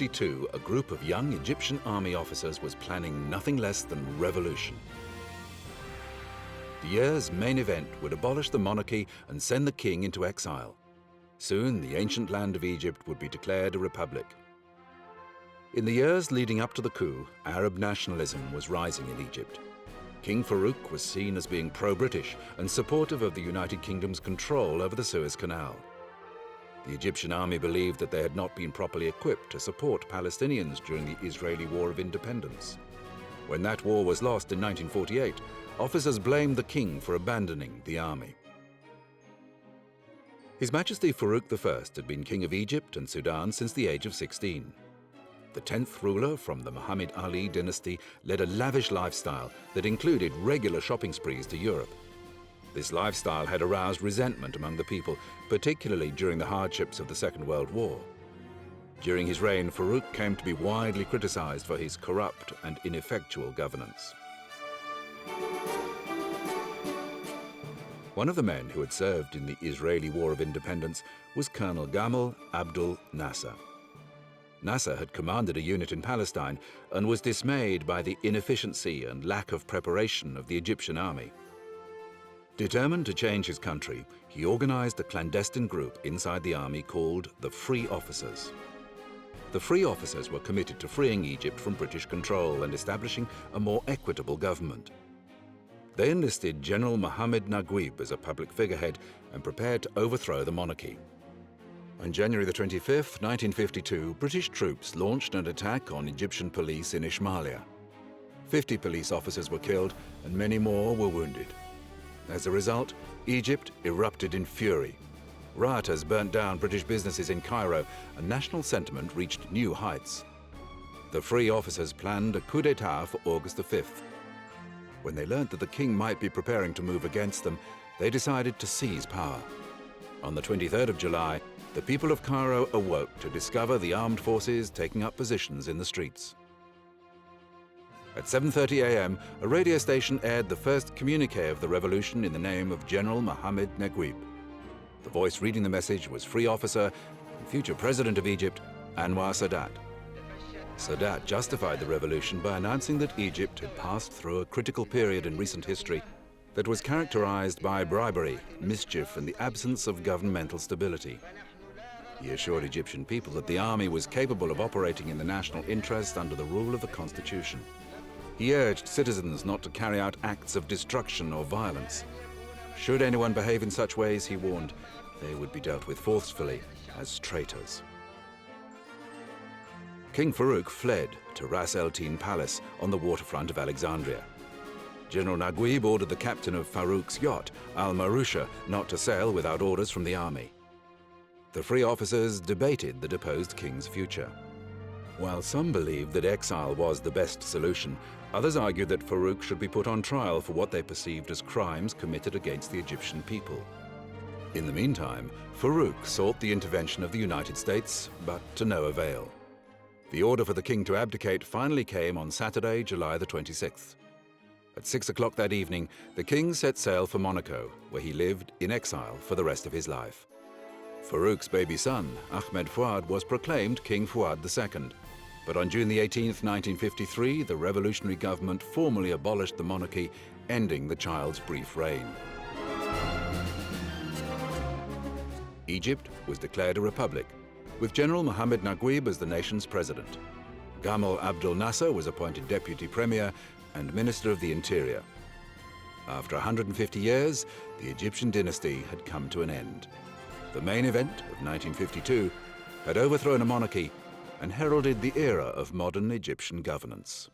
1952, a group of young Egyptian army officers was planning nothing less than revolution. The year's main event would abolish the monarchy and send the king into exile. Soon, the ancient land of Egypt would be declared a republic. In the years leading up to the coup, Arab nationalism was rising in Egypt. King Farouk was seen as being pro-British and supportive of the United Kingdom's control over the Suez Canal. The Egyptian army believed that they had not been properly equipped to support Palestinians during the Israeli War of Independence. When that war was lost in 1948, officers blamed the king for abandoning the army. His Majesty Farouk I had been king of Egypt and Sudan since the age of 16. The 10th ruler from the Muhammad Ali dynasty led a lavish lifestyle that included regular shopping sprees to Europe. This lifestyle had aroused resentment among the people, particularly during the hardships of the Second World War. During his reign, Farouk came to be widely criticized for his corrupt and ineffectual governance. One of the men who had served in the Israeli War of Independence was Colonel Gamal Abdul Nasser. Nasser had commanded a unit in Palestine and was dismayed by the inefficiency and lack of preparation of the Egyptian army. Determined to change his country, he organized a clandestine group inside the army called the Free Officers. The Free Officers were committed to freeing Egypt from British control and establishing a more equitable government. They enlisted General Mohammed Naguib as a public figurehead and prepared to overthrow the monarchy. On January 25, 1952, British troops launched an attack on Egyptian police in Ismailia. 50 police officers were killed and many more were wounded. As a result, Egypt erupted in fury. Rioters burnt down British businesses in Cairo, and national sentiment reached new heights. The Free Officers planned a coup d'etat for August 5th. When they learned that the king might be preparing to move against them, they decided to seize power. On the 23rd of July, the people of Cairo awoke to discover the armed forces taking up positions in the streets. At 7:30 a.m., a radio station aired the first communique of the revolution in the name of General Mohammed Naguib. The voice reading the message was Free Officer and future President of Egypt, Anwar Sadat. Sadat justified the revolution by announcing that Egypt had passed through a critical period in recent history that was characterized by bribery, mischief, and the absence of governmental stability. He assured Egyptian people that the army was capable of operating in the national interest under the rule of the constitution. He urged citizens not to carry out acts of destruction or violence. Should anyone behave in such ways, he warned, they would be dealt with forcefully as traitors. King Farouk fled to Ras El Tin Palace on the waterfront of Alexandria. General Naguib ordered the captain of Farouk's yacht, Al-Marusha, not to sail without orders from the army. The Free Officers debated the deposed king's future. While some believed that exile was the best solution, others argued that Farouk should be put on trial for what they perceived as crimes committed against the Egyptian people. In the meantime, Farouk sought the intervention of the United States, but to no avail. The order for the king to abdicate finally came on Saturday, July the 26th. At 6 o'clock that evening, the king set sail for Monaco, where he lived in exile for the rest of his life. Farouk's baby son, Ahmed Fuad, was proclaimed King Fuad II. But on June the 18th, 1953, the revolutionary government formally abolished the monarchy, ending the child's brief reign. Egypt was declared a republic, with General Mohammed Naguib as the nation's president. Gamal Abdel Nasser was appointed deputy premier and minister of the interior. After 150 years, the Egyptian dynasty had come to an end. The main event of 1952 had overthrown a monarchy and heralded the era of modern Egyptian governance.